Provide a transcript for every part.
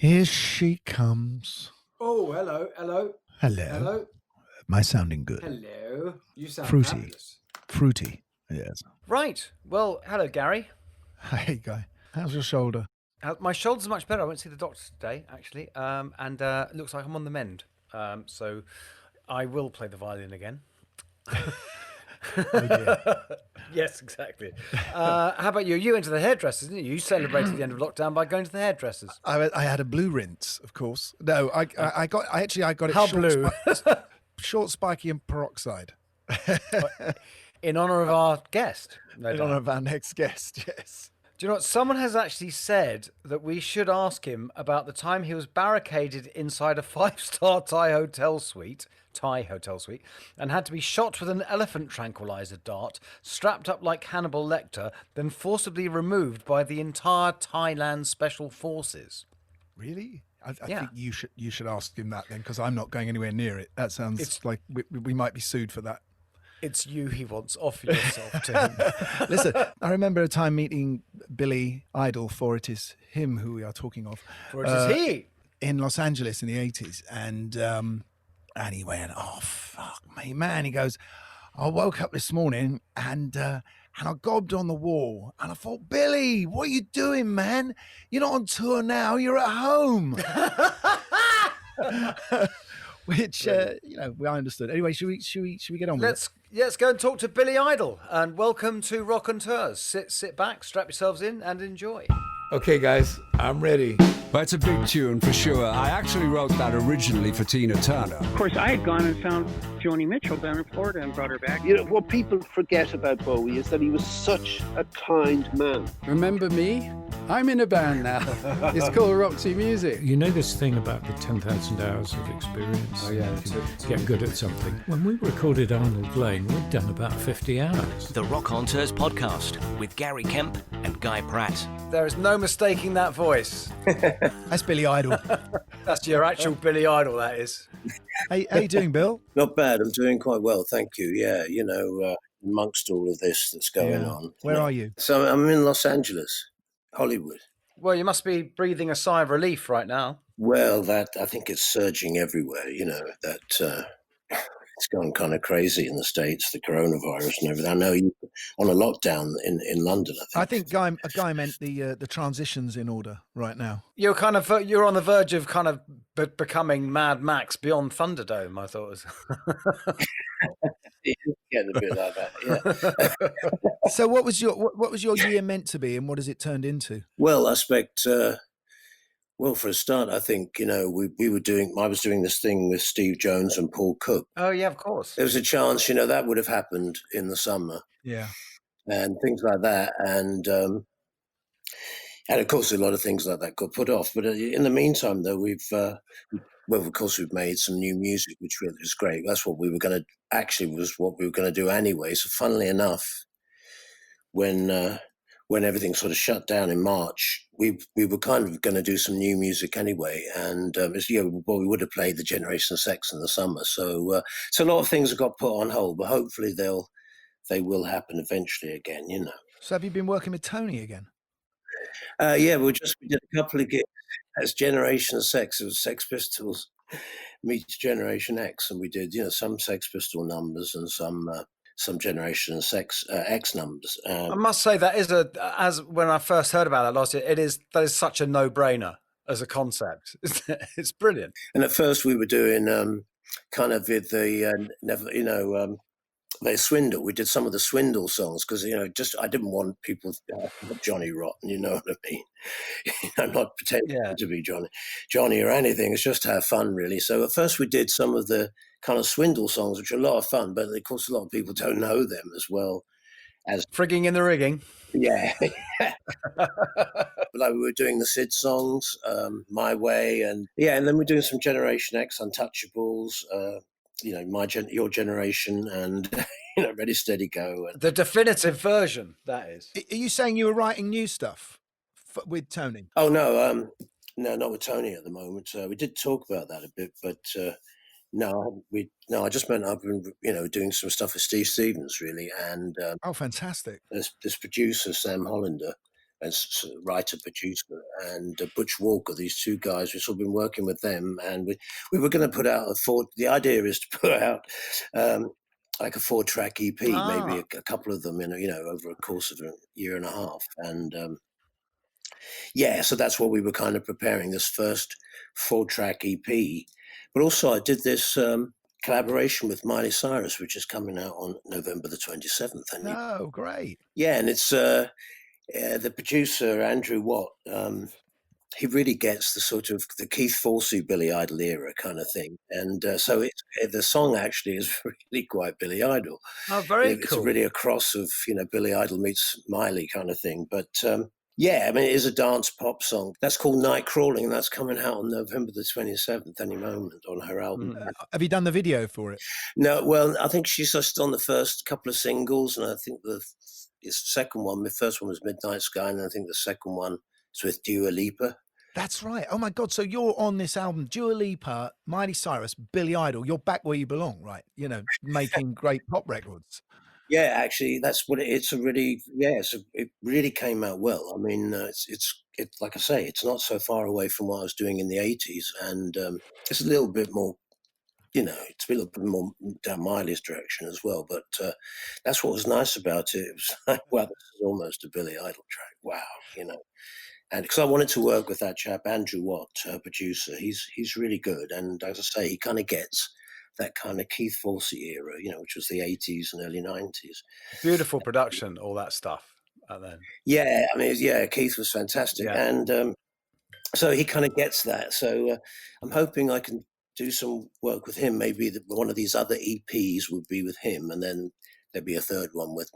Here she comes. Oh, hello, hello. Hello. Hello. Am I sounding good? Hello. You sound Fruity. fabulous. Fruity, yes. Right. Well, hello, Gary. Hey, Guy. How's your shoulder? My shoulder's much better. I went to see the doctor today, actually, and it looks like I'm on the mend. So I will play the violin again. Oh, dear. Yes, exactly. How about you? You went to the hairdressers, didn't you? You celebrated the end of lockdown by going to the hairdressers. I had a blue rinse, of course. No, I got it. How short blue? short, spiky, and peroxide. In honour of our guest, no In doubt. honour of our next guest, yes. Do you know what? Someone has actually said that we should ask him about the time he was barricaded inside a 5-star Thai hotel suite, and had to be shot with an elephant tranquilizer dart, strapped up like Hannibal Lecter, then forcibly removed by the entire Thailand Special Forces. Really? I Yeah. think you should ask him that then, because I'm not going anywhere near it. That sounds like we might be sued for that. It's you he wants. Offer yourself to him. Listen, I remember a time meeting Billy Idol, for it is him who we are talking of. For it is he. In Los Angeles in the 80s. And he went, oh, fuck me, man. He goes, I woke up this morning and I gobbed on the wall. And I thought, Billy, what are you doing, man? You're not on tour now. You're at home. Which, I understood. Anyway, should we get on with it? Let's go and talk to Billy Idol. And welcome to Rockonteurs. Sit back, strap yourselves in, and enjoy. Okay, guys, I'm ready. Well, it's a big tune for sure. I actually wrote that originally for Tina Turner. Of course, I had gone and found Joni Mitchell down in Florida and brought her back. You know, what people forget about Bowie is that he was such a kind man. Remember me? I'm in a band now. It's called Roxy Music. You know this thing about the 10,000 hours of experience? Oh, yeah. To get good at something. When we recorded Arnold Lane, we'd done about 50 hours. The Rockonteurs podcast with Gary Kemp and Guy Pratt. There is no mistaking that voice. That's Billy Idol. That's your actual Billy Idol, that is. Hey, how you doing, Bill? Not bad. I'm doing quite well, thank you. Yeah, amongst all of this that's going on. Where are you? So I'm in Los Angeles, Hollywood. Well, you must be breathing a sigh of relief right now. Well, I think it's surging everywhere, that it's gone kind of crazy in the States, the coronavirus and everything. I know you're on a lockdown in London, I think Guy meant the transition's in order right now. You're on the verge of kind of becoming Mad Max Beyond Thunderdome, I thought it was. Getting a bit like that, yeah. So what was your year meant to be, and what has it turned into? Well, I expect... Well, for a start, I think, I was doing this thing with Steve Jones and Paul Cook. Oh, yeah, of course. There was a chance, that would have happened in the summer. Yeah. And things like that. And of course, a lot of things like that got put off. But in the meantime, though, we've made some new music, which really is great. That's what we were going to do anyway. So funnily enough, when everything sort of shut down in March, we were kind of going to do some new music anyway, and we would have played the Generation Sex in the summer. So a lot of things have got put on hold, but hopefully they will happen eventually again. So have you been working with Tony again? Yeah, we did a couple of gigs as Generation Sex. It was Sex Pistols meets Generation X, and we did some Sex Pistol numbers and some Generation X numbers. I must say that is as when I first heard about that last year, that is such a no-brainer as a concept. It's brilliant. And at first we were doing kind of with the the Swindle. We did some of the Swindle songs because I didn't want people Johnny Rotten. You know what I mean? I'm not pretending to be Johnny or anything. It's just to have fun, really. So at first we did some of the kind of Swindle songs, which are a lot of fun, but of course a lot of people don't know them as well as Frigging in the Rigging. Yeah. Like we were doing the Sid songs, My Way, and then we're doing some Generation X, Untouchables, your generation, and Ready Steady Go. The definitive version, that is. Are you saying you were writing new stuff with Tony? Oh no, not with Tony at the moment. We did talk about that a bit, but no, I just meant I've been doing some stuff with Steve Stevens really, and oh, fantastic! This producer Sam Hollander, writer, producer, and Butch Walker, these two guys. We've sort of been working with them, and we were going to put out the idea is to put out like a 4-track EP, maybe a couple of them in over a course of a year and a half. And so that's what we were kind of preparing, this first 4-track EP. But also I did this collaboration with Miley Cyrus, which is coming out on November the 27th. And Oh, great. yeah, and it's the producer, Andrew Watt, he really gets the sort of the Keith Forsey, Billy Idol era kind of thing. And so the song actually is really quite Billy Idol. Oh, very It's cool. really a cross of, Billy Idol meets Miley kind of thing. But yeah, I mean, it is a dance pop song. That's called Night Crawling, and that's coming out on November the 27th, any moment, on her album. Have you done the video for it? No, well, I think she's just on the first couple of singles, and I think it's the second one. The first one was Midnight Sky, and I think the second one is with Dua Lipa. That's right. Oh my God. So you're on this album, Dua Lipa, Miley Cyrus, Billy Idol. You're back where you belong, right? Making great pop records. Yeah, actually, that's what it's a really, it really came out well. I mean, it's like I say, it's not so far away from what I was doing in the 80s, and it's a little bit more, it's a little bit more down Miley's direction as well. But that's what was nice about it. It was like, wow, this is almost a Billy Idol track. Wow, And because I wanted to work with that chap, Andrew Watt, producer, he's really good. And as I say, he kind of gets that kind of Keith Forsey era, which was the 80s and early 90s. Beautiful production, all that stuff. Then. Yeah, I mean, Keith was fantastic. Yeah. And so he kind of gets that. So I'm hoping I can do some work with him. Maybe one of these other EPs would be with him, and then there'd be a third one with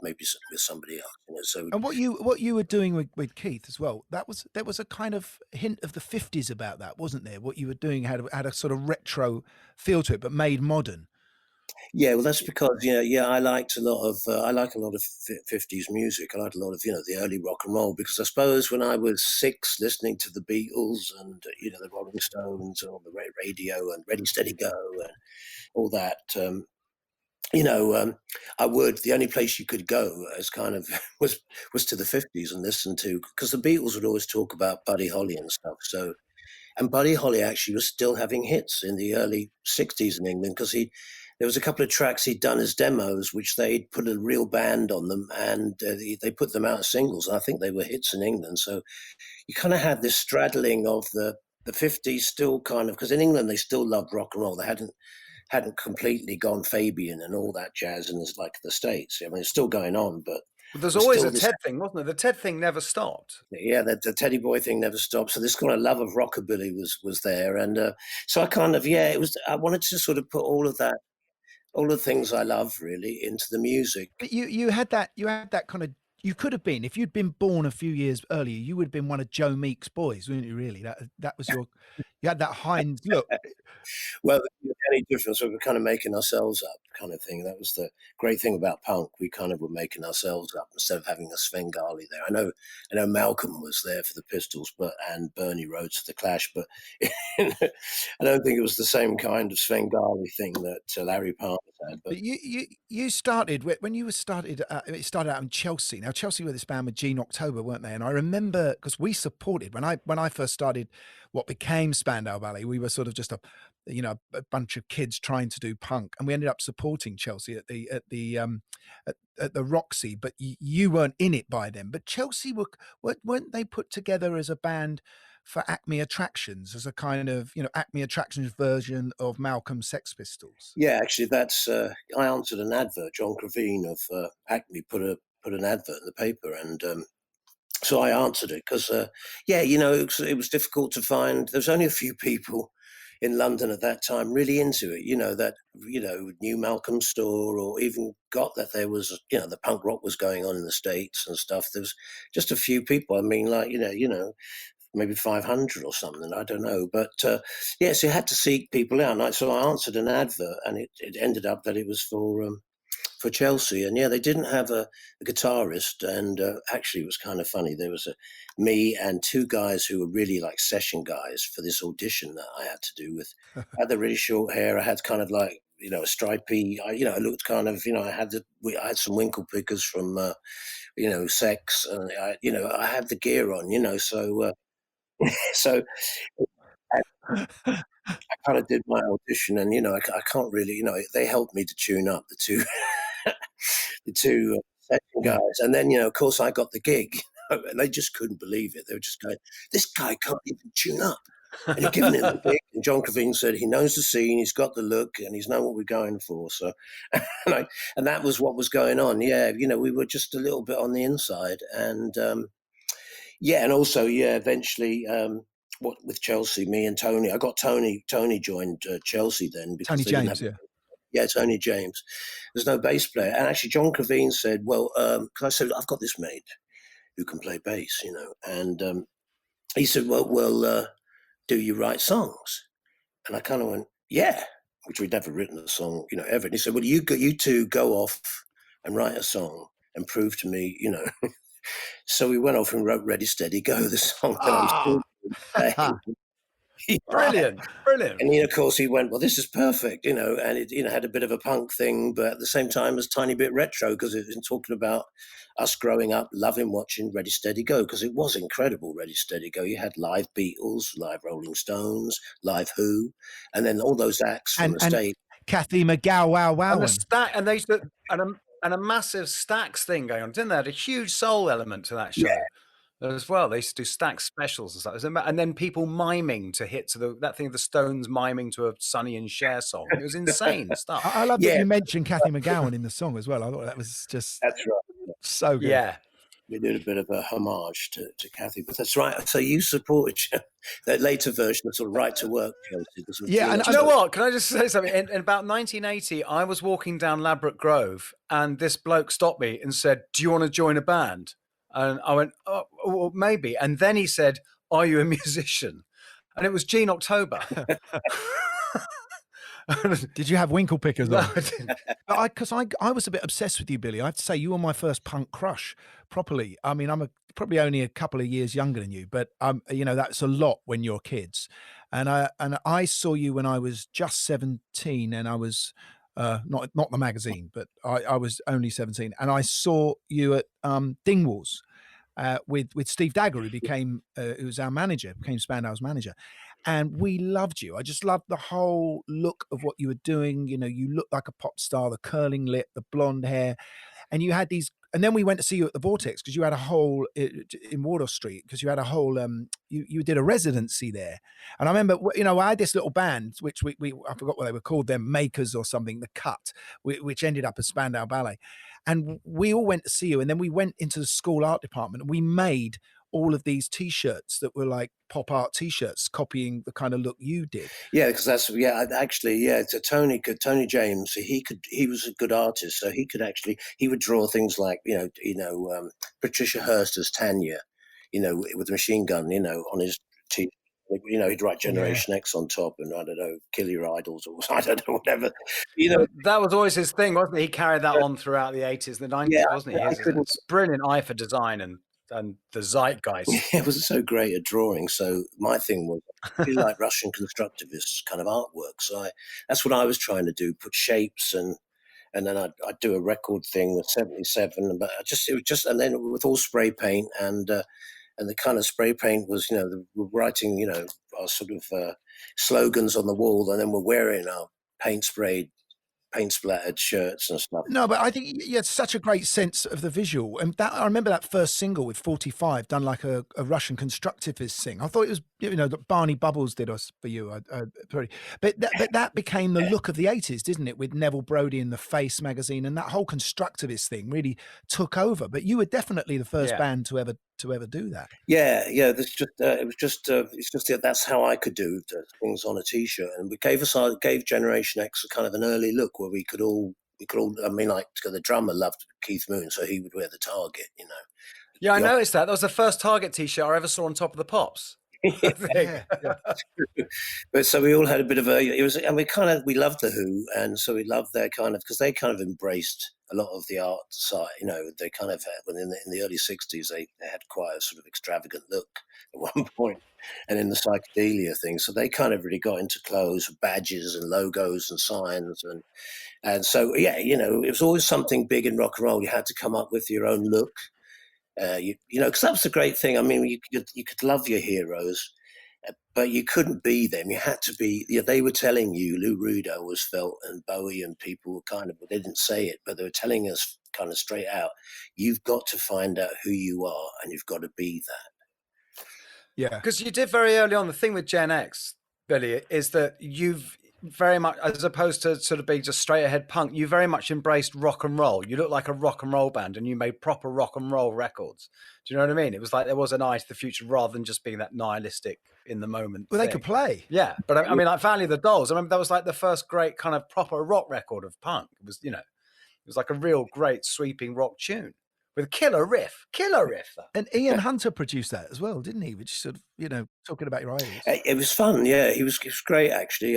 somebody else. So, and what you were doing with Keith as well, there was a kind of hint of the 50s about that, wasn't there? What you were doing had a sort of retro feel to it, but made modern. Yeah, well, that's because I liked a lot of 50s music. I liked a lot of the early rock and roll, because I suppose when I was 6, listening to the Beatles and the Rolling Stones on the radio and Ready Steady Go and all that. The only place you could go as kind of was to the 50s and listen to, because the Beatles would always talk about Buddy Holly and stuff. So, and Buddy Holly actually was still having hits in the early 60s in England, because there was a couple of tracks he'd done as demos, which they'd put a real band on them, and they put them out as singles. And I think they were hits in England. So you kind of had this straddling of the 50s still kind of, because in England they still loved rock and roll. They hadn't completely gone Fabian and all that jazz in like the States. I mean, it's still going on, but there's always a Ted thing, wasn't there? The Ted thing never stopped. Yeah, the Teddy Boy thing never stopped. So this kind of love of rockabilly was there, and so I kind of I wanted to sort of put all of that, all the things I love really into the music. But you had that kind of. You could have been, if you'd been born a few years earlier, you would have been one of Joe Meek's boys, wouldn't you? Really, that was you had that Heinz look. Well, the only difference, we were kind of making ourselves up, kind of thing. That was the great thing about punk. We kind of were making ourselves up instead of having a Svengali there. I know Malcolm was there for the Pistols, and Bernie Rhodes for the Clash, but I don't think it was the same kind of Svengali thing that Larry Palmer had. But you started when you started. It started out in Chelsea. Now Chelsea were this band with Gene October, weren't they? And I remember, because we supported when I first started what became Spandau Ballet. We were sort of just a bunch of kids trying to do punk, and we ended up supporting Chelsea at the Roxy. But you weren't in it by then. But Chelsea weren't they put together as a band for Acme Attractions, as a kind of Acme Attractions version of Malcolm's Sex Pistols? Yeah, actually, that's I answered an advert. John Cravine of Acme put an advert in the paper, and so I answered it because it was difficult to find. There was only a few people in London at that time really into it, that knew Malcolm's store, or even got that there was the punk rock was going on in the States and stuff. There was just a few people. I mean, like maybe 500 or something, I don't know. But so you had to seek people out. So I answered an advert, and it ended up that it was for Chelsea. And they didn't have a guitarist, and actually it was kind of funny. There was me and 2 guys who were really like session guys for this audition that I had to do with. I had the really short hair. I had kind of like a stripy. I looked kind of, I had some winkle pickers from, Sex, and I had the gear on, so so I kind of did my audition, and I can't really, they helped me to tune up the two, the two section guys, and then of course I got the gig, and they just couldn't believe it. They were just going, "This guy can't even tune up." And you're giving him the gig, and John Craveen said he knows the scene, he's got the look, and he's known what we're going for. So, and that was what was going on. Yeah, we were just a little bit on the inside, and and also eventually. What with Chelsea, me and Tony. I got Tony. Tony joined Chelsea then because Tony James, Tony James. There's no bass player, and actually John Craveen said, "Well," because I said I've got this mate who can play bass, and he said, "Well, do you write songs?" And I kind of went, "Yeah," which we'd never written a song, ever. And he said, "Well, you two go off and write a song and prove to me, So we went off and wrote "Ready Steady Go," the song that I'm still. Brilliant. And of course he went, "Well, this is perfect," and it had a bit of a punk thing, but at the same time as tiny bit retro, because it was talking about us growing up loving watching Ready Steady Go, because it was incredible. Ready Steady Go, you had live Beatles, live Rolling Stones, live Who, and then all those acts from the stage. Kathy McGow, wow, and the stack, and they used to, and a massive Stax thing going on, didn't they? Had a huge soul element to that show. As well, they used to do Stax specials and stuff, and then people miming to hits of that thing of the Stones miming to a Sonny and Cher song. It was insane stuff. I love that you mentioned Kathy McGowan in the song as well. I thought that was just so good. Yeah, we did a bit of a homage to Kathy, but that's right. So you supported that later version of sort of Right to Work, Chelsea. Yeah, and you know what? Can I just say something? In about 1980, I was walking down Ladbroke Grove, and this bloke stopped me and said, "Do you want to join a band?" And I went, "Oh, well, maybe." And then he said, "Are you a musician?" And it was Gene October. Did you have winkle pickers on? Because I was a bit obsessed with you, Billy. I have to say, you were my first punk crush, properly. I mean, I'm probably only a couple of years younger than you, but that's a lot when you're kids. And I saw you when I was just 17, and I was. Not the magazine, but I was only 17, and I saw you at Dingwalls with Steve Dagger, who was our manager, became Spandau's manager, and we loved you. I just loved the whole look of what you were doing. You looked like a pop star, the curling lip, the blonde hair, and you had these. And then we went to see you at the Vortex because you had a whole in Wardour Street, because you had a whole you did a residency there. And I remember, I had this little band which we I forgot what they were called, them Makers or something, the Cut, which ended up as Spandau Ballet. And we all went to see you, and then we went into the school art department and we made all of these T-shirts that were like pop art T-shirts, copying the kind of look you did. Yeah, because that's So Tony James, he was a good artist, so he would draw things like Patricia Hearst as Tanya, with a machine gun, on his T. He'd write Generation X on top, and I don't know, Kill Your Idols, or I don't know, whatever. That was always his thing, wasn't it? He carried that on throughout the 80s and the 90s, wasn't he? His brilliant eye for design and the zeitgeist. It was so great at drawing. So my thing was, I really like Russian constructivist kind of artwork. So that's what I was trying to do: put shapes, and then I'd do a record thing with 77. But and then with all spray paint, and the kind of spray paint was, we're writing, our sort of slogans on the wall, and then we're wearing our paint splattered shirts and stuff. No, but I think you had such a great sense of the visual, and that I remember that first single with 45 done like a Russian constructivist thing. I thought it was, that Barney Bubbles did us for you, but that became the look of the 80s, didn't it? With Neville Brody in the Face magazine, and that whole constructivist thing really took over. But you were definitely the first band to ever do that. Yeah. It's just that that's how I could do things on a T-shirt, and we gave Generation X a kind of an early look where we could all. I mean, like the drummer loved Keith Moon, so he would wear the Target, Yeah, I noticed that. That was the first Target T-shirt I ever saw on Top of the Pops. But so we all had a bit of we loved the Who, and so we loved their kind of, because they kind of embraced a lot of the art side, they kind of had, when in the early 60s, they had quite a sort of extravagant look at one point, and in the psychedelia thing. So they kind of really got into clothes, badges and logos and signs. And so, yeah, it was always something big in rock and roll. You had to come up with your own look. Because that was the great thing. I mean, you could love your heroes, but you couldn't be them. You had to be. They were telling you. Lou Reed always felt, and Bowie, and people were kind of. They didn't say it, but they were telling us kind of straight out. You've got to find out who you are, and you've got to be that. Yeah, because you did very early on. The thing with Gen X, Billy, is that you've very much, as opposed to sort of being just straight ahead punk, you very much embraced rock and roll. You look like a rock and roll band, and you made proper rock and roll records. Do you know what I mean? It was like there was an eye to the future rather than just being that nihilistic in the moment. Well, they could play. Yeah, but I mean, like Valley of the Dolls. I remember that was like the first great kind of proper rock record of punk. It was, it was like a real great sweeping rock tune with a killer riff. That. And Ian Hunter produced that as well, didn't he? Which sort of, talking about your idols. It was fun. Yeah, he was great actually.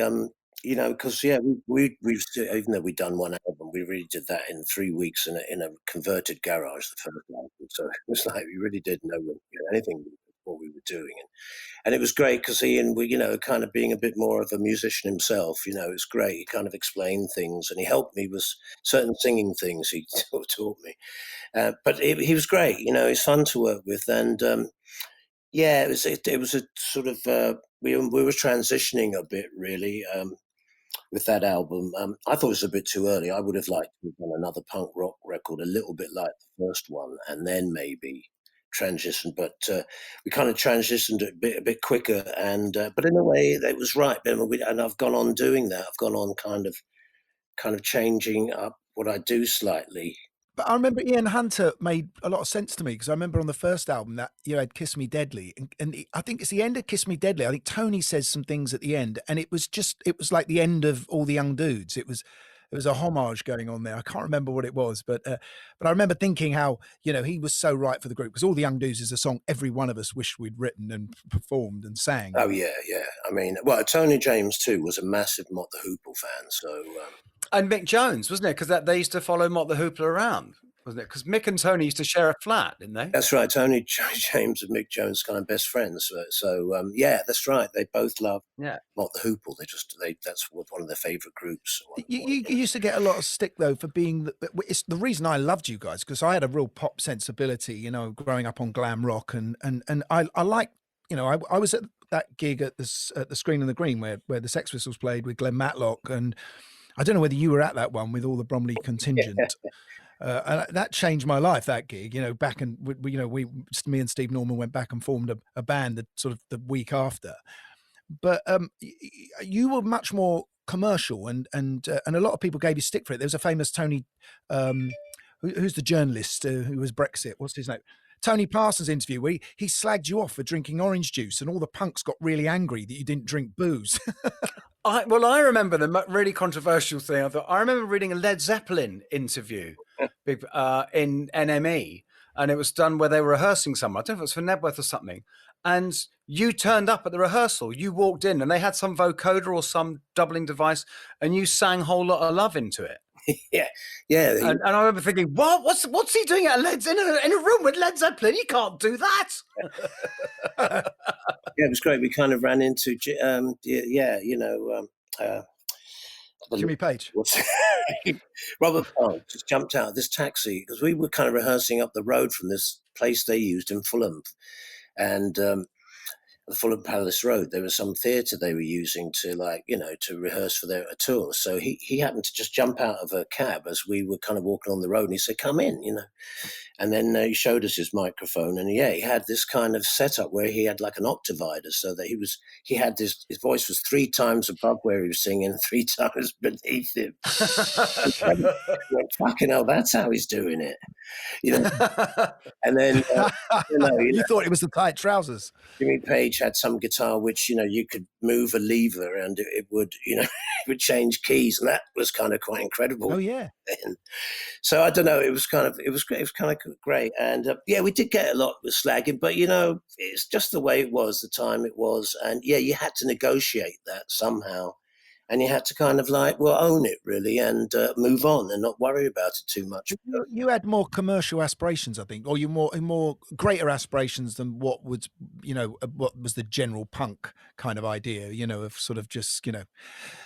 Because we've even though we'd done one album, we really did that in 3 weeks in a converted garage, the first album. So it was like we really didn't know anything what we were doing, and it was great because Ian, kind of being a bit more of a musician himself, it was great. He kind of explained things, and he helped me with certain singing things he taught me. But he was great. He's fun to work with, and it was a sort of we were transitioning a bit really. With that album, I thought it was a bit too early. I would have liked to have done another punk rock record, a little bit like the first one, and then maybe transition. But we kind of transitioned a bit quicker, and but in a way, that was right. And I've gone on doing that. I've gone on kind of changing up what I do slightly. But I remember Ian Hunter made a lot of sense to me because I remember on the first album that you had Kiss Me Deadly, and I think it's the end of Kiss Me Deadly. I think Tony says some things at the end, and it was like the end of All the Young Dudes. It was a homage going on there. I can't remember what it was, but I remember thinking how he was so right for the group because All the Young Dudes is a song every one of us wished we'd written and performed and sang. Oh yeah. I mean, well, Tony James too was a massive Mott the Hoople fan, so. And Mick Jones, wasn't it? Because they used to follow Mott the Hoople around, wasn't it? Because Mick and Tony used to share a flat, didn't they? That's right. Tony James and Mick Jones kind of best friends. So yeah, that's right. They both love Mott the Hoople. That's one of their favourite groups. You used to get a lot of stick though for being. It's the reason I loved you guys because I had a real pop sensibility. Growing up on glam rock, and I like. I was at that gig at the Screen and the Green where the Sex Pistols played with Glenn Matlock, and I don't know whether you were at that one with all the Bromley contingent. And that changed my life, that gig, back and me and Steve Norman went back and formed a band sort of the week after. But you were much more commercial and a lot of people gave you stick for it. There was a famous Tony, who's the journalist who was Brexit? What's his name? Tony Parsons interview where he slagged you off for drinking orange juice and all the punks got really angry that you didn't drink booze. I remember the really controversial thing. I remember reading a Led Zeppelin interview in NME, and it was done where they were rehearsing somewhere. I don't know if it was for Nebworth or something. And you turned up at the rehearsal. You walked in, and they had some vocoder or some doubling device, and you sang Whole Lot of Love into it. yeah. And I remember thinking, what? What's he doing at in a room with Led Zeppelin? You can't do that. Yeah, it was great. We kind of ran into, Jimmy Page. Robert Plant just jumped out of this taxi because we were kind of rehearsing up the road from this place they used in Fulham, and the Fulham Palace Road. There was some theatre they were using to rehearse for their tour. So he happened to just jump out of a cab as we were kind of walking on the road, and he said, "Come in," And then he showed us his microphone, and he had this kind of setup where he had like an octavider, so that he had his voice was 3 times above where he was singing, 3 times beneath him. Fucking hell, that's how he's doing it, And then you thought it was the tight trousers. Jimmy Page had some guitar which you could move a lever and it would it would change keys, and that was kind of quite incredible. Oh yeah. So I don't know. It was kind of great, and we did get a lot with slagging, but it's just the way it was, the time it was, and you had to negotiate that somehow. and you had to kind of like, well, own it really and move on and not worry about it too much. You had more commercial aspirations, I think, or you more greater aspirations than what was, what was the general punk kind of idea, of sort of just,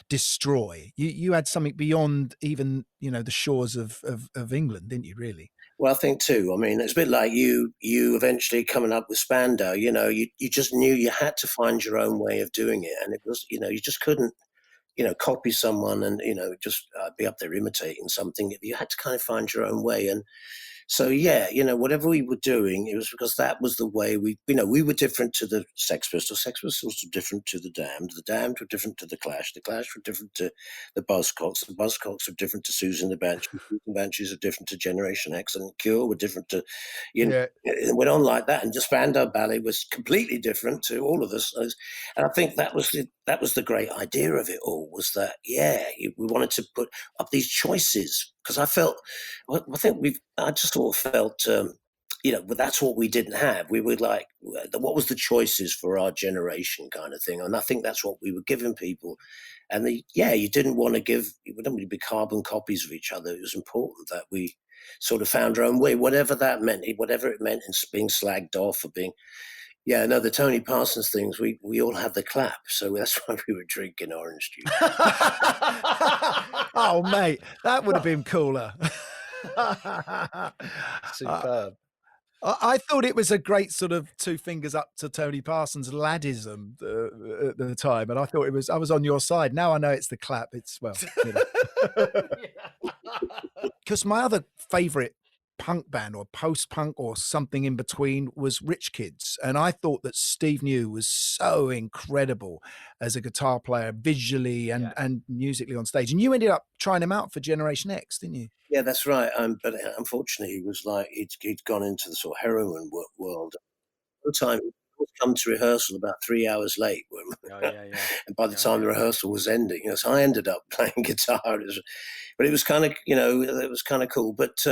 destroy. You had something beyond even, the shores of England, didn't you, really? Well, I think too. I mean, it's a bit like you eventually coming up with Spandau. You just knew you had to find your own way of doing it, and it was, you just couldn't, copy someone and just be up there imitating something. You had to kind of find your own way, and so yeah, whatever we were doing, it was because that was the way we were different to the Sex Pistols. Sex Pistols were different to the Damned were different to the Clash were different to the Buzzcocks were different to Susan the Banshees, Susan the Banshees are different to Generation X, and Cure were different to, it went on like that, and just Spandau Ballet was completely different to all of us, and I think that was the great idea of it all, was that we wanted to put up these choices, because I just sort of felt, that's what we didn't have. We were like, what was the choices for our generation kind of thing? And I think that's what we were giving people. And you didn't want to be carbon copies of each other. It was important that we sort of found our own way, whatever it meant in being slagged off or being, the Tony Parsons things, we all have the clap. So that's why we were drinking orange juice. Oh, mate, that would have been cooler. Superb. I thought it was a great sort of two fingers up to Tony Parsons laddism at the time, and I thought I was on your side. Now I know it's the clap. It's because my other favourite punk band or post-punk or something in between was Rich Kids, and I thought that Steve New was so incredible as a guitar player, visually and musically on stage, and you ended up trying him out for Generation X, didn't you? Yeah, that's right. But unfortunately, he was like he'd gone into the sort of heroin world. All the time, he would come to rehearsal about 3 hours late. And by the time the rehearsal was ending, so I ended up playing guitar. But it was kind of, it was kind of cool. But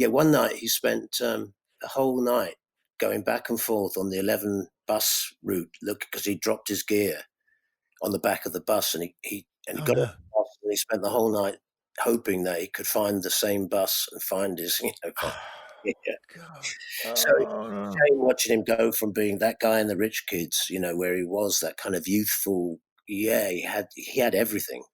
one night he spent a whole night going back and forth on the 11 bus route, because he dropped his gear on the back of the bus, and he got on the bus, and he spent the whole night hoping that he could find the same bus and find his, So watching him go from being that guy in the Rich Kids, where he was that kind of youthful, he had everything.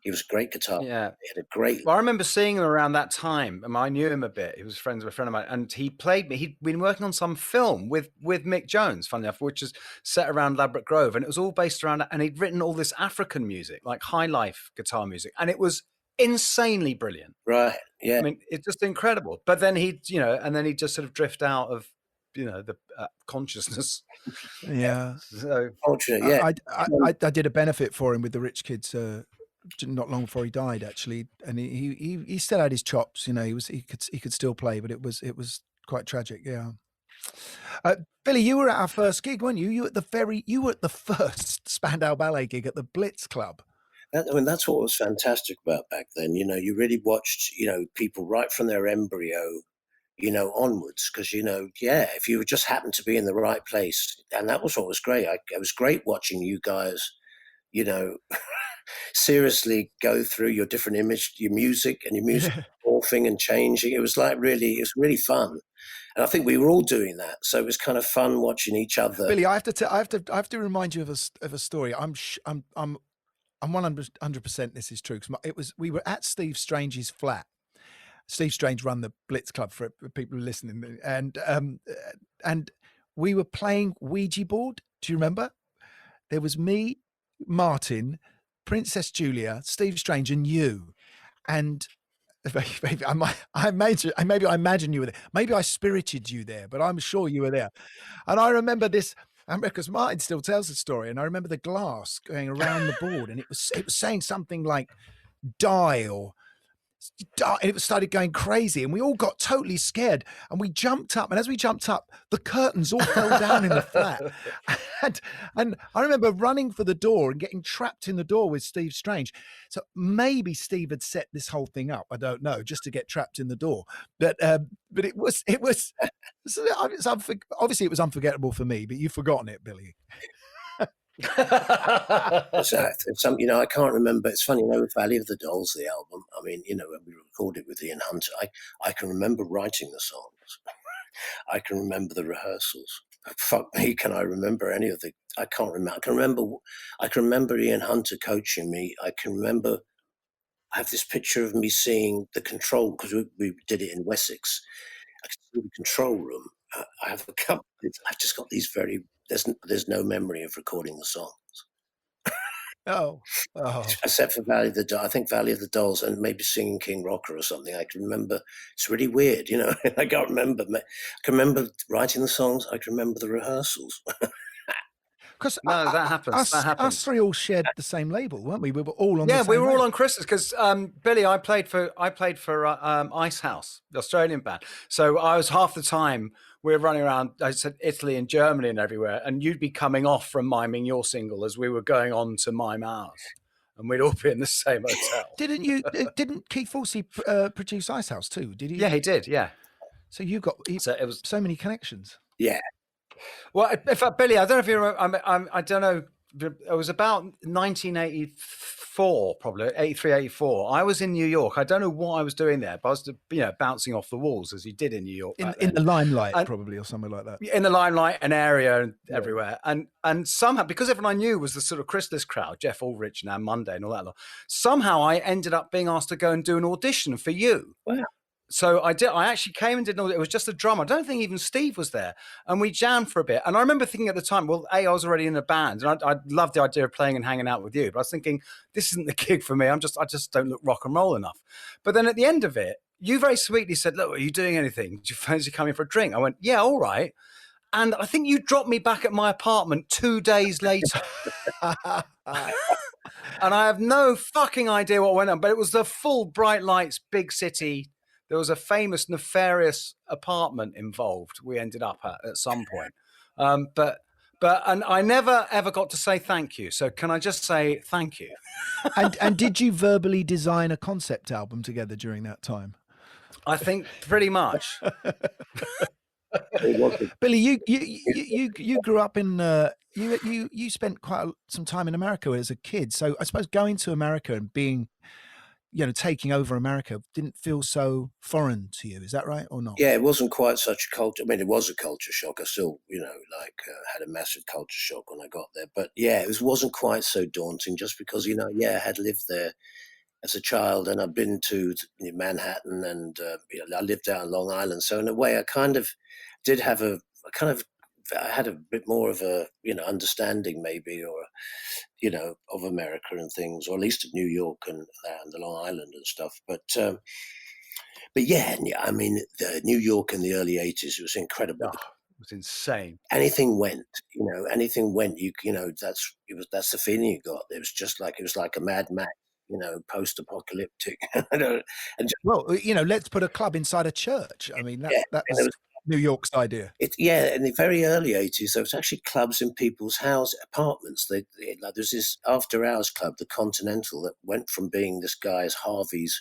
He was a great guitar. Yeah, he had a great. Well, I remember seeing him around that time, and I knew him a bit. He was friends with a friend of mine, and he played me. He'd been working on some film with Mick Jones, funny enough, which is set around Ladbroke Grove, and it was all based around. And he'd written all this African music, like high life guitar music, and it was insanely brilliant. Right. Yeah. I mean, it's just incredible. But then he'd just sort of drift out of, the consciousness. Yeah. So fortunately, yeah. I did a benefit for him with the Rich Kids not long before he died, actually, and he still had his chops. He could still play, but it was quite tragic. Yeah. Billy, you were at our first gig, weren't you? You were at the first Spandau Ballet gig at the Blitz Club. That's what was fantastic about back then. You really watched, people right from their embryo, onwards, because, if you just happened to be in the right place, and that was what was great. It was great watching you guys, seriously go through your different your music morphing and changing. It was really fun. And I think we were all doing that, so it was kind of fun watching each other. Billy, I have to remind you of a story. I'm 100% this is true, because we were at Steve Strange's flat. Steve Strange run the Blitz Club for people listening, and we were playing Ouija board. Do you remember? There was me, Martin, Princess Julia, Steve Strange, and you. And maybe I imagine you were there. Maybe I spirited you there, but I'm sure you were there. And I remember this. Because Martin still tells the story, and I remember the glass going around the board, and it was saying something like "die" or "die," and it started going crazy, and we all got totally scared, and we jumped up, and as we jumped up, the curtains all fell down in the flat, and I remember running for the door and getting trapped in the door with Steve Strange. So maybe Steve had set this whole thing up, I don't know, just to get trapped in the door, but it was obviously it was unforgettable for me, but you've forgotten it, Billy. It's some, you know, I can't remember. It's funny, you know, Valley of the Dolls, the album. I mean, you know, when we recorded with Ian Hunter, I can remember writing the songs. I can remember the rehearsals. Fuck me, can I remember any of the? I can't remember. I can remember Ian Hunter coaching me. I can remember. I have this picture of me seeing the control, because we did it in Wessex. I can see the control room. I have a couple. I've just got these very. There's no memory of recording the song. Oh. Except for Valley of the Dolls. I think Valley of the Dolls and maybe singing King Rocker or something. I can remember. It's really weird, you know. I can't remember. I can remember writing the songs. I can remember the rehearsals. Because that happens. Us three all shared the same label, weren't we? We were all on. Yeah, the same we were all label. on Christmas because Billy, I played for Ice House, the Australian band. So I was half the time we were running around. I said Italy and Germany and everywhere, and you'd be coming off from miming your single as we were going on to mime ours, and we'd all be in the same hotel. Didn't Keith Forsey produce Ice House too? Did he? Yeah, he did. Yeah. So you got it was so many connections. Yeah. Well, in fact, Billy, I don't know if you remember. I don't know. It was about 1984, probably 83, 84. I was in New York. I don't know what I was doing there, but I was, bouncing off the walls as you did in New York. In the Limelight, probably, or something like that. In the Limelight, an area and everywhere. And somehow, because everyone I knew was the sort of Christmas crowd, Jeff Ulrich and Ann Monday and all that lot, somehow I ended up being asked to go and do an audition for you. Wow. So I did. I actually came and did all. It was just a drummer. I don't think even Steve was there, and we jammed for a bit. And I remember thinking at the time, well, I was already in a band, and I loved the idea of playing and hanging out with you. But I was thinking, this isn't the gig for me. I just don't look rock and roll enough. But then at the end of it, you very sweetly said, "Look, are you doing anything? Do you fancy coming for a drink?" I went, "Yeah, all right." And I think you dropped me back at my apartment 2 days later. And I have no fucking idea what went on, but it was the full bright lights, big city. There was a famous, nefarious apartment involved. We ended up at some point, but I never ever got to say thank you. So can I just say thank you? And did you verbally design a concept album together during that time? I think pretty much. Billy, you grew up in you spent quite some time in America as a kid. So I suppose going to America and being, taking over America didn't feel so foreign to you. Is that right or not? Yeah, it wasn't quite such a culture. I mean, it was a culture shock. I still, had a massive culture shock when I got there. But yeah, it wasn't quite so daunting just because, I had lived there as a child and I've been to Manhattan and, I lived out on Long Island. So in a way, I kind of did have I had a bit more of a, understanding maybe, or, of America and things, or at least of New York and the Long Island and stuff. But yeah, I mean, New York in the early 80s, it was incredible. Oh, it was insane. Anything went, anything went, that's the feeling you got. It was like a Mad Max, post-apocalyptic. Let's put a club inside a church. I mean, that was New York's idea. In the very early 80s, there was actually clubs in people's apartments. There's this after-hours club, the Continental, that went from being this guy's Harvey's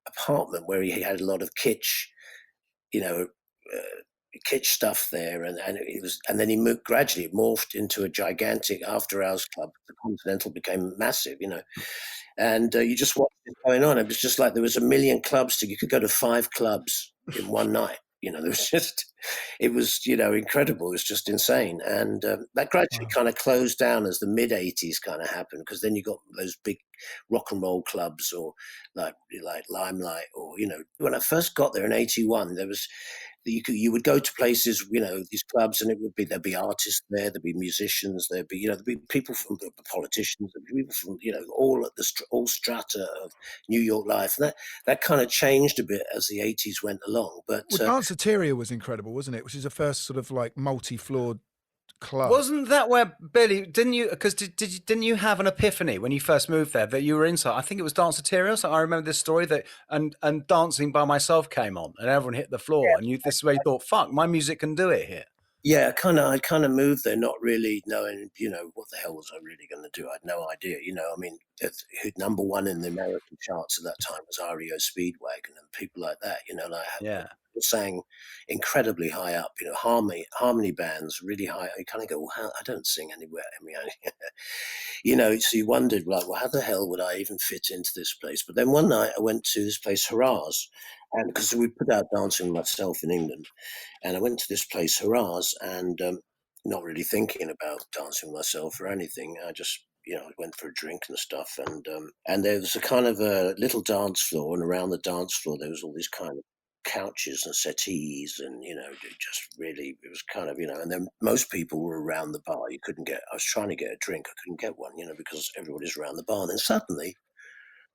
apartment where he had a lot of kitsch, kitsch stuff there, and then he gradually morphed into a gigantic after-hours club. The Continental became massive, and you just watched it going on. It was just like there was a million clubs. You could go to 5 clubs in one night. It was incredible. It was just insane. And that gradually kind of closed down as the mid 80s kind of happened, because then you got those big rock and roll clubs, or like Limelight, or, when I first got there in 81, there was, you would go to places, these clubs, and there'd be artists there'd be musicians, there'd be people from the politicians, there'd be people from, all strata of New York life. And that kind of changed a bit as the 80s went along. But Danceteria was incredible, wasn't it? Which is the first sort of like multi-floored club. Wasn't that where, Billy, didn't you have an epiphany when you first moved there that you were inside? I think it was Danceteria. So I remember this story that and Dancing by Myself came on and everyone hit the floor, and this is where you thought, fuck, my music can do it here. Yeah, I kind of moved there not really knowing, what the hell was I really going to do? I had no idea, I mean, number one in the American charts at that time was REO Speedwagon and people like that, sang incredibly high up, harmony bands really high. You kind of go, well, I don't sing anywhere. I mean, so you wondered, like, well, how the hell would I even fit into this place? But then one night I went to this place, Harrah's, and because we put out Dancing Myself in England, and I went to this place, Harrah's, and not really thinking about dancing myself or anything. I just, went for a drink and stuff, and there was a kind of a little dance floor, and around the dance floor there was all these kind of couches and settees, and it was kind of, and then most people were around the bar. I was trying to get a drink, I couldn't get one, because everybody's around the bar. And then suddenly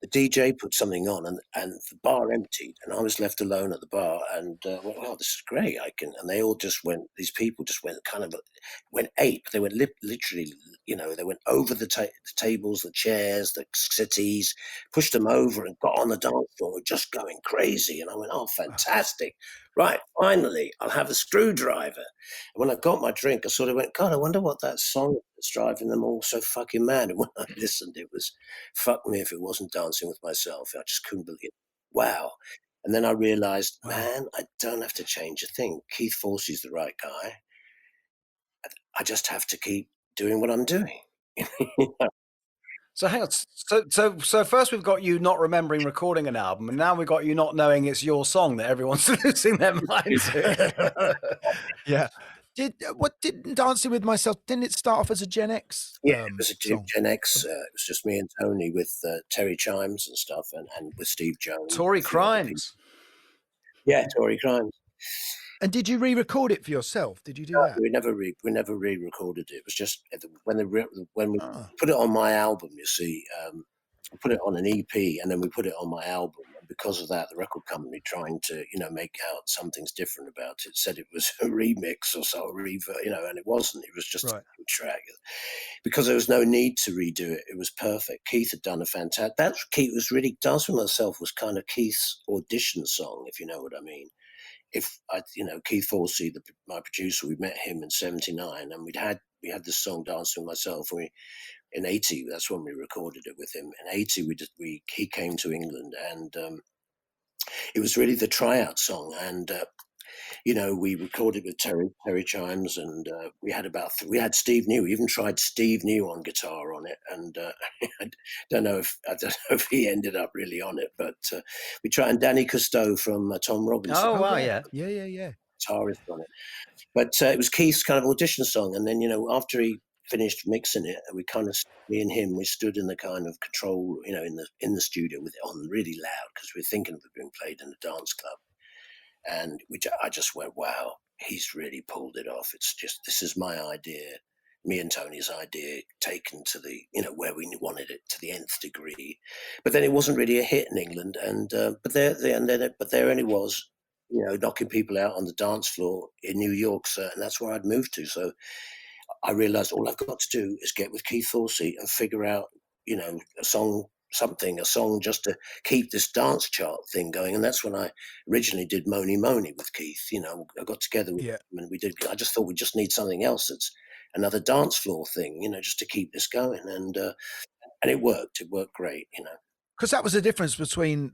the DJ put something on, and the bar emptied, and I was left alone at the bar, and went, wow, this is great. And they all just went, these people just went went ape. They went literally, they went over the tables, the chairs, the settees, pushed them over and got on the dance floor, just going crazy. And I went, oh, fantastic. Right, finally, I'll have a screwdriver. And when I got my drink, I sort of went, God, I wonder what that song is driving them all so fucking mad. And when I listened, it was, fuck me if it wasn't Dancing with Myself. I just couldn't believe it. Wow. And then I realized, man, I don't have to change a thing. Keith Forsey's the right guy. I just have to keep doing what I'm doing. So hang on. So first we've got you not remembering recording an album, and now we've got you not knowing it's your song that everyone's losing their mind to. Yeah. Did Dancing with Myself, didn't it start off as a Gen X? Yeah, it was a Gen X. It was just me and Tony with Terry Chimes and stuff, and with Steve Jones. Tory Crimes. Yeah, Tory Crimes. And did you re-record it for yourself? Did you do that? We never re-recorded it. It was just when we put it on my album. You see, we put it on an EP, and then we put it on my album. And because of that, the record company, trying to make out something's different about it, said it was a remix or so, a reverb, and it wasn't. It was just a track. Because there was no need to redo it. It was perfect. Keith had done a fantastic. Keith was really Dancing with Myself was kind of Keith's audition song, if you know what I mean. Keith Forsey, my producer, we met him in '79, and we had this song Dancing with Myself. In '80, that's when we recorded it with him. In '80, he came to England, and it was really the tryout song. And we recorded with Terry Chimes, and we had Steve New. We even tried Steve New on guitar on it, and I don't know if he ended up really on it, but we tried. And Danny Cousteau from Tom Robinson. Oh wow, yeah, guitarist on it. But it was Keith's kind of audition song, and then after he finished mixing it, me and him, we stood in the kind of control, in the studio with it on really loud, because we were thinking of it being played in a dance club. And I just went, wow, he's really pulled it off. It's just, this is my idea, me and Tony's idea, taken to the, where we wanted it to the nth degree. But then it wasn't really a hit in England. And, but there only was, knocking people out on the dance floor in New York, and that's where I'd moved to. So I realized all I've got to do is get with Keith Forsey and figure out, a song just to keep this dance chart thing going. And that's when I originally did Mony Mony with Keith. I got together with him, and I just thought we just need something else that's another dance floor thing, just to keep this going. And it worked. It worked great, Because that was the difference between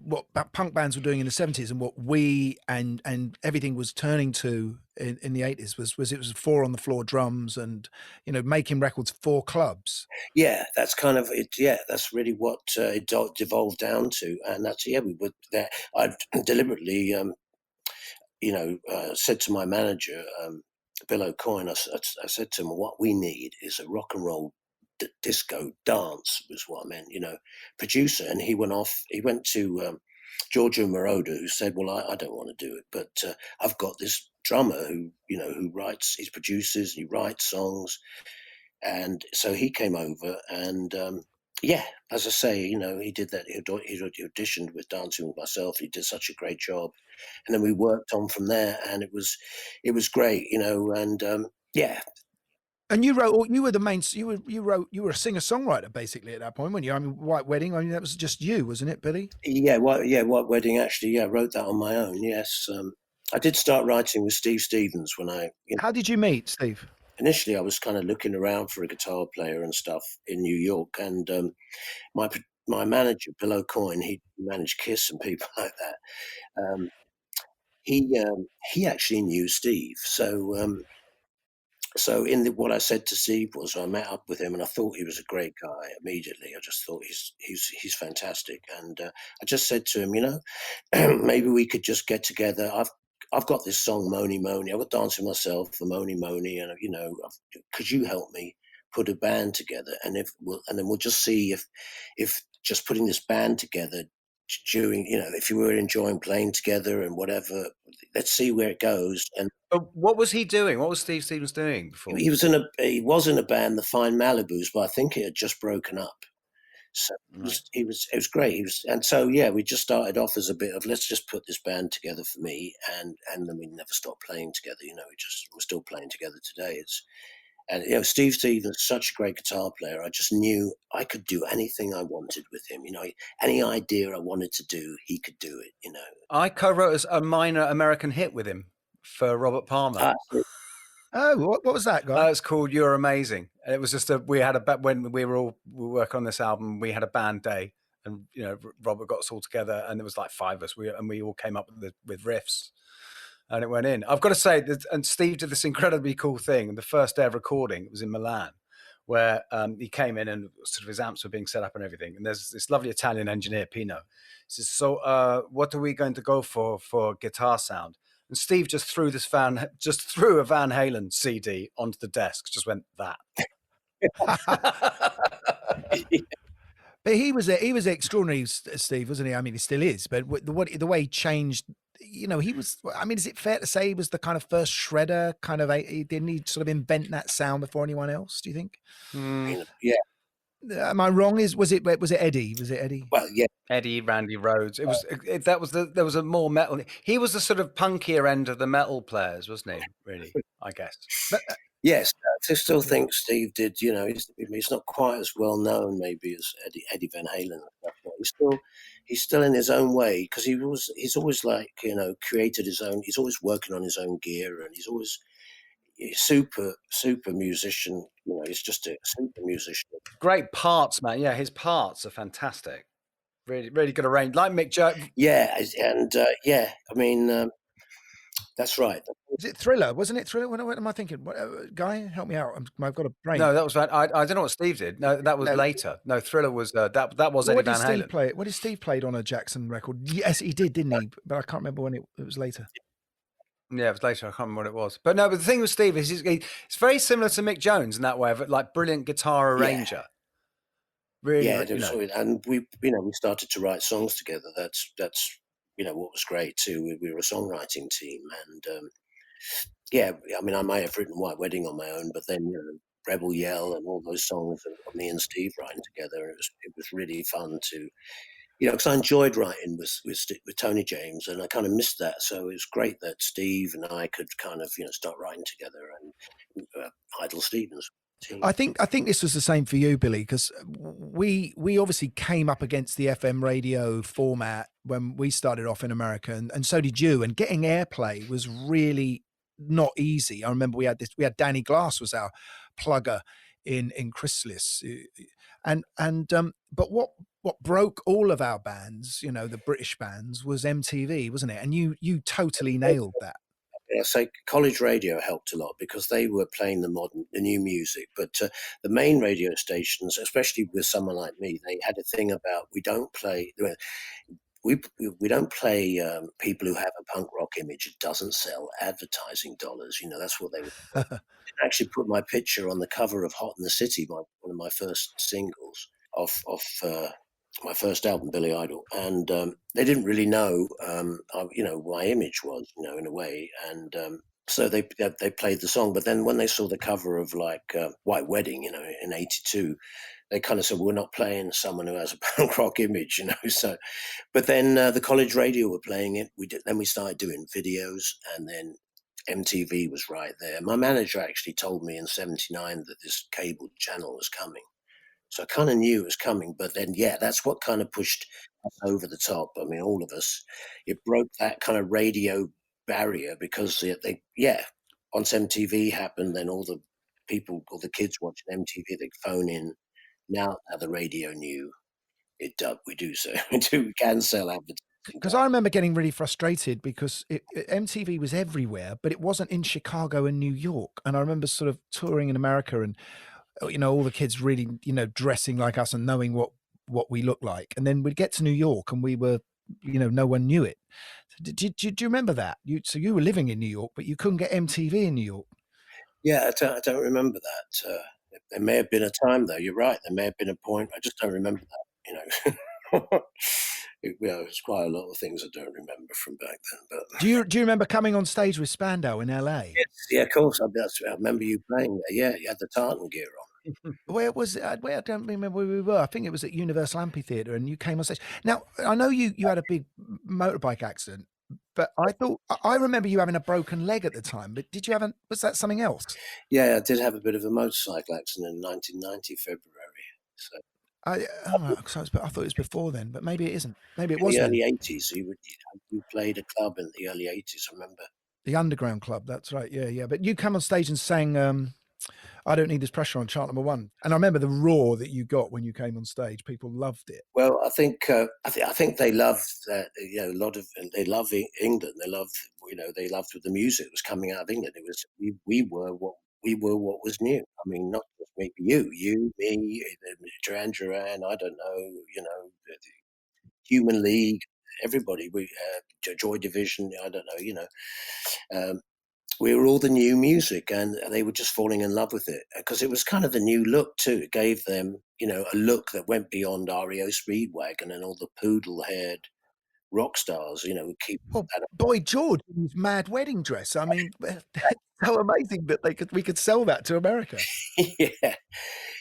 what punk bands were doing in the 70s and what we and everything was turning to in the 80s was it was 4 on the floor drums and making records for clubs. Yeah, that's kind of it. Yeah, that's really what it devolved down to, and that's we were there. I deliberately, said to my manager, Bill O'Coin, I said to him, what we need is a rock and roll disco dance, was what I meant, producer. And he went to Giorgio Moroder, who said, well, I don't want to do it, but I've got this drummer who writes, he produces, he writes songs. And so he came over, and as I say, he did that. He auditioned with Dancing with Myself. He did such a great job, and then we worked on from there, and it was great, and And you wrote. You were the main. You were a singer-songwriter basically at that point, weren't you? I mean, White Wedding. I mean, that was just you, wasn't it, Billy? Yeah, White Wedding. Actually, I wrote that on my own. Yes, I did start writing with Steve Stevens when I. How did you meet Steve? Initially, I was kind of looking around for a guitar player and stuff in New York, and my manager Bill O'Coin, he managed Kiss and people like that. he actually knew Steve. So what I said to Steve was, I met up with him and I thought he was a great guy immediately. I just thought he's fantastic. And I just said to him, maybe we could just get together. I've got this song, Mony Mony. I've got Dancing Myself, the Mony Mony. And, could you help me put a band together? And then we'll just see if just putting this band together during, if you were enjoying playing together and whatever, let's see where it goes. And what was he doing? What was Steve Stevens doing before? he was in a band, the Fine Malibus, but I think it had just broken up. So it was great. And so we just started off as a bit of, let's just put this band together for me, and then we never stopped playing together. We're still playing together today. Steve Stevens is such a great guitar player. I just knew I could do anything I wanted with him. Any idea I wanted to do, he could do it. I co-wrote a minor American hit with him for Robert Palmer. Oh, what was that, guy? It's called "Youre Amazing." It was just when we were working on this album, we had a band day, and Robert got us all together, and there was like 5 of us. We all came up with riffs, and it went in. I've got to say that, and Steve did this incredibly cool thing. And the first day of recording, it was in Milan, where he came in and sort of his amps were being set up and everything. And there's this lovely Italian engineer, Pino. He says, "So, what are we going to go for guitar sound?" And Steve just threw a Van Halen CD onto the desk. Just went that. But he was extraordinary, Steve, wasn't he? I mean, he still is. But the way he changed, he was. I mean, is it fair to say he was the kind of first shredder? Didn't he sort of invent that sound before anyone else? Do you think? Yeah. Am I wrong? Was it Eddie? Was it Eddie? Well, yeah. Eddie, Randy Rhoads. There was a more metal. He was the sort of punkier end of the metal players, wasn't he? Really, I guess. But, yes, I still think Steve did. He's not quite as well known maybe as Eddie Van Halen and stuff, but he's still in his own way, because he's always created his own. He's always working on his own gear, and he's super musician. He's just a super musician. Great parts, man. Yeah, his parts are fantastic. Really, really good arranged, like Mick Jones. Yeah, and I mean, that's right. Is it Thriller? Wasn't it Thriller? What am I thinking? Guy, help me out. I've got a brain. No, that was I don't know what Steve did. No, that was later. No, Thriller was that was Eddie Van Halen. What did Steve played on a Jackson record? Yes, he did, didn't he? But I can't remember when it was later. Yeah, it was later. I can't remember what it was. But the thing with Steve is it's very similar to Mick Jones in that way, of like brilliant guitar arranger. Yeah. Really, and we started to write songs together. That's what was great too. We were a songwriting team, and I mean, I might have written White Wedding on my own, but then Rebel Yell and all those songs, and me and Steve writing together. It was really fun to. Because I enjoyed writing with Tony James, and I kind of missed that. So it was great that Steve and I could kind of start writing together, and Idle Stevens. I think this was the same for you, Billy, because we obviously came up against the FM radio format when we started off in America, and so did you. And getting airplay was really not easy. I remember we had Danny Glass was our plugger in Chrysalis, but what broke all of our bands, the British bands, was MTV, wasn't it? And you totally nailed that. I say college radio helped a lot, because they were playing the new music. But the main radio stations, especially with someone like me, they had a thing about we don't play people who have a punk rock image. It doesn't sell advertising dollars. That's what they would actually put my picture on the cover of Hot in the City, one of my first singles off my first album, Billy Idol, and they didn't really know, my image was, in a way, and so they played the song. But then when they saw the cover of White Wedding, in '82, they kind of said, "We're not playing someone who has a punk rock image," So, but then the college radio were playing it. Then we started doing videos, and then MTV was right there. My manager actually told me in '79 that this cable channel was coming. So I kind of knew it was coming, but then, that's what kind of pushed us over the top. I mean, all of us. It broke that kind of radio barrier, because once MTV happened, then all the kids watching MTV, they'd phone in. Now the radio knew it. We can sell advertising. Because I remember getting really frustrated because MTV was everywhere, but it wasn't in Chicago and New York. And I remember sort of touring in America and, all the kids really, dressing like us and knowing what we look like. And then we'd get to New York and we were, no one knew it. So do you remember that? So you were living in New York, but you couldn't get MTV in New York. Yeah, I don't remember that. There may have been a time, though. You're right. There may have been a point. I just don't remember that. It's quite a lot of things I don't remember from back then. But do you remember coming on stage with Spandau in LA? Yes, yeah, of course. I remember you playing there. Yeah, you had the tartan gear on. Where was it? I don't remember where we were. I think it was at Universal Amphitheatre, and you came on stage. Now I know you had a big motorbike accident, but I remember you having a broken leg at the time. But did you have was that something else? Yeah, I did have a bit of a motorcycle accident in 1990 February. So I thought it was before then, but maybe it isn't. Maybe it was in the then. early 80s. You played a club in the early 80s. I remember the Underground Club. That's right. Yeah. But you come on stage and sang "I Don't Need This Pressure" on chart number 1, and I remember the roar that you got when you came on stage. People loved it. Well, I think they loved that. A lot of they love England. They loved they loved the music that was coming out of England. It was we were what was new. I mean, not just maybe you, me, Duran Duran. I don't know. The Human League, everybody. Joy Division. I don't know. We were all the new music, and they were just falling in love with it because it was kind of the new look too. It gave them, a look that went beyond REO Speedwagon and all the poodle-haired rock stars. Would keep. Well, Boy George in his mad wedding dress. I mean, that's so amazing that we could sell that to America.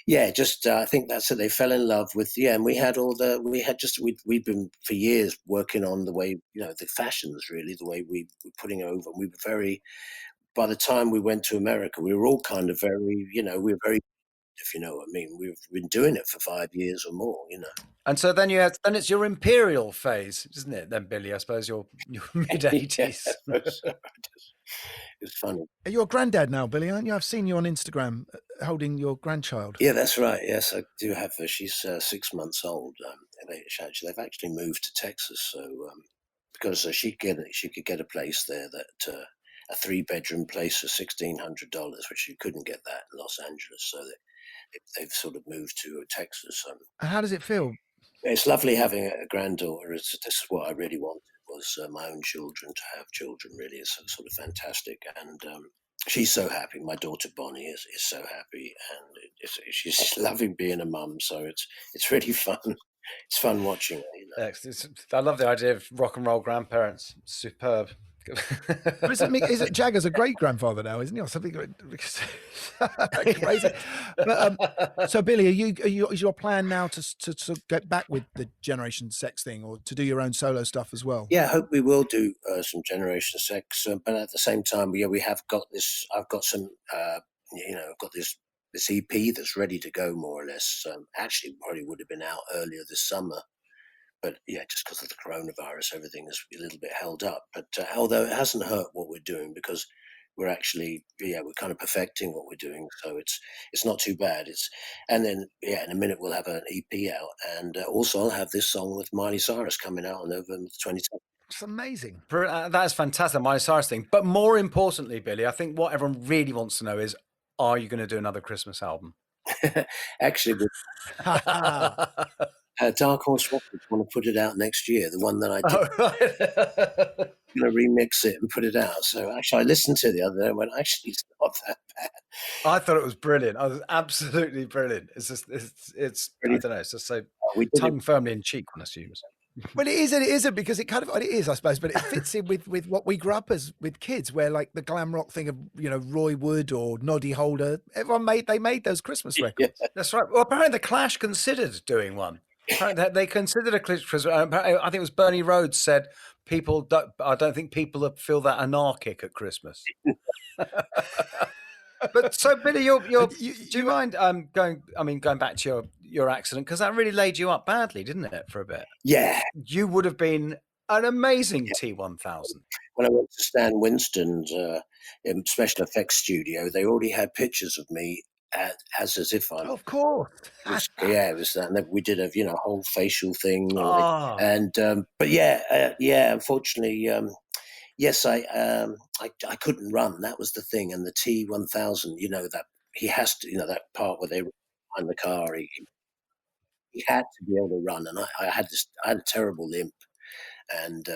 Yeah. Just I think that's it. They fell in love with and we had we've been for years working on the way the fashions, really the way we were putting over. We were very. By the time we went to America, we were all kind of very, we were very, if you know what I mean. We've been doing it for 5 years or more, And so then it's your imperial phase, isn't it? Then Billy, I suppose your mid-80s. It's funny. You're a granddad now, Billy, aren't you? I've seen you on Instagram holding your grandchild. Yeah, that's right. Yes, I do have her. She's 6 months old. They've actually moved to Texas, so because she could get a place there that. A 3-bedroom place for $1,600, which you couldn't get that in Los Angeles. So they've sort of moved to Texas. How does it feel? It's lovely having a granddaughter. This is what I really wanted, was my own children, to have children. Really, it's sort of fantastic. And she's so happy. My daughter Bonnie is so happy, and she's loving being a mum. So it's really fun. It's fun watching her. I love the idea of rock and roll grandparents. Superb. Is it Jagger's a great grandfather now, isn't he, or something crazy? But, so Billy, is your plan now to get back with the Generation Sex thing, or to do your own solo stuff as well? Yeah, I hope we will do some Generation Sex, but at the same time, we have got this. I've got some, I've got this EP that's ready to go, more or less. Actually, probably would have been out earlier this summer. But just because of the coronavirus, everything is a little bit held up. But although it hasn't hurt what we're doing, because we're actually, we're kind of perfecting what we're doing. So it's not too bad. And then, in a minute we'll have an EP out. And also I'll have this song with Miley Cyrus coming out on November 22nd. It's amazing. That's fantastic, Miley Cyrus thing. But more importantly, Billy, I think what everyone really wants to know is, are you going to do another Christmas album? Actually, Dark Horse Records want to put it out next year, the one that I did. I'm going to remix it and put it out. So actually, I listened to it the other day and went, actually, it's not that bad. I thought it was brilliant. I was absolutely brilliant. It's just, it's I don't know, it's just so tongue firmly in cheek, one assumes. Well, it isn't, because it is, I suppose, but it fits in with what we grew up as with kids, where like the glam rock thing of, Roy Wood or Noddy Holder, they made those Christmas records. Yeah. That's right. Well, apparently the Clash considered doing one. They considered a Christmas. I think it was Bernie Rhodes said, I don't think people feel that anarchic at Christmas. But so Billy, do you mind going back to your accident, because that really laid you up badly, didn't it, for a bit? Yeah, you would have been an amazing T-1000. When I went to Stan Winston's special effects studio, they already had pictures of me as if I'm. Of course. It was that. And then we did a whole facial thing, Oh. and but yeah. Unfortunately, yes, I couldn't run. That was the thing. And the T1000, that he has to, that part where they behind the car, he had to be able to run, and I had a terrible limp, and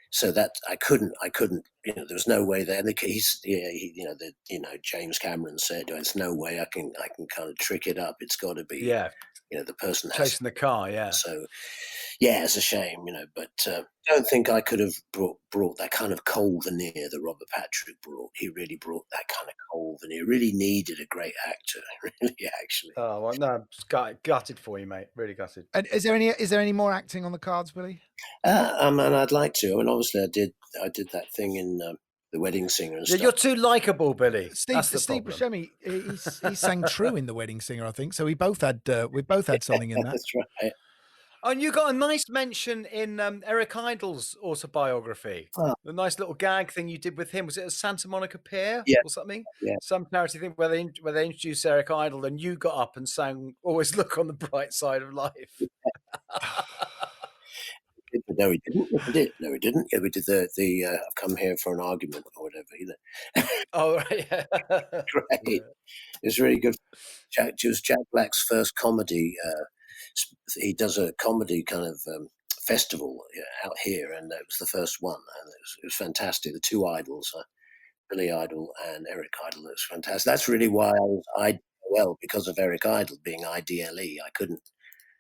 so that I couldn't. There was no way there. And James Cameron said, "There's no way I can kind of trick it up. It's got to be, the person chasing the car." Yeah. So, yeah, it's a shame, but I don't think I could have brought that kind of cold veneer that Robert Patrick brought. He really brought that kind of cold veneer. Really needed a great actor, really, actually. Oh well, no, gutted for you, mate. Really gutted. And is there any more acting on the cards, Billy? And I'd like to. I mean, obviously, I did that thing in The Wedding Singer and stuff. You're too likable, Billy. Steve Buscemi, he sang True in The Wedding Singer, I think. So we both had something in that. That's right. Oh, and you got a nice mention in Eric Idle's autobiography. Oh. The nice little gag thing you did with him. Was it a Santa Monica Pier or something? Yeah. Some charity thing where they introduced Eric Idle and you got up and sang "Always Look on the Bright Side of Life." No, we didn't. No, we didn't. Yeah, we did the I've come here for an argument or whatever, Oh, right. Yeah. Great. It was really good. It was Jack Black's first comedy. He does a comedy kind of festival out here, and it was the first one, and it was fantastic. The two idols, Billy Idol and Eric Idle, it was fantastic. That's really why I was because of Eric Idle being IDLE. I couldn't,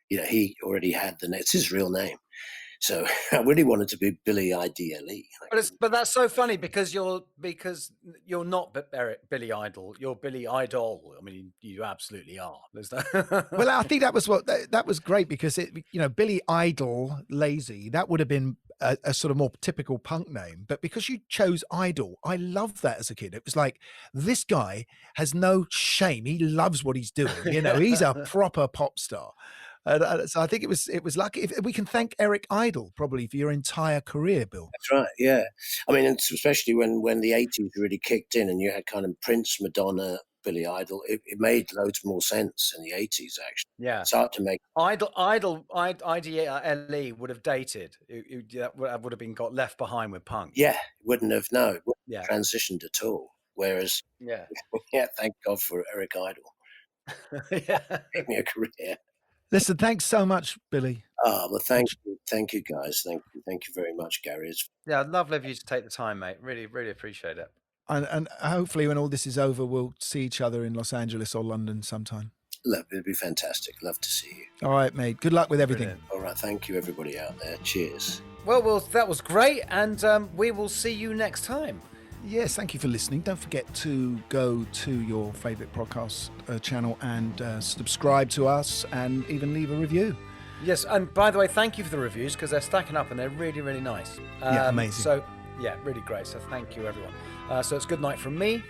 he already had it's his real name. So I really wanted to be Billy IDLE. But that's so funny because you're not Billy Idol. You're Billy Idol. I mean, you absolutely are. There's no... Well, I think that was great because Billy Idol, Lazy, that would have been a sort of more typical punk name. But because you chose Idol, I loved that as a kid. It was like, this guy has no shame. He loves what he's doing. He's a proper pop star. So I think it was lucky. If we can thank Eric Idle probably for your entire career, Bill. That's right. Yeah, I mean, especially when the 80s really kicked in, and you had kind of Prince, Madonna, Billy Idol. It made loads more sense in the 80s, actually. Yeah, it's hard to make IDLE would have dated. That would have been got left behind with punk. Yeah, wouldn't have transitioned at all. Whereas, thank God for Eric Idle. Gave me a career. Listen, thanks so much, Billy. Oh, well, thank you, guys. Thank you very much, Gary. I'd love of you to take the time, mate. Really, really appreciate it. And hopefully, when all this is over, we'll see each other in Los Angeles or London sometime. It'd be fantastic. Love to see you. All right, mate. Good luck with everything. Brilliant. All right, thank you, everybody out there. Cheers. Well, that was great, and we will see you next time. Yes, thank you for listening. Don't forget to go to your favourite podcast channel and subscribe to us and even leave a review. Yes, and by the way, thank you for the reviews because they're stacking up and they're really, really nice. Amazing. So, really great. So thank you, everyone. So it's good night from me.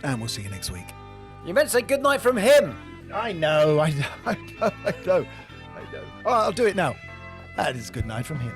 And we'll see you next week. You meant to say good night from him. I know. All right, I'll do it now. That is good night from him.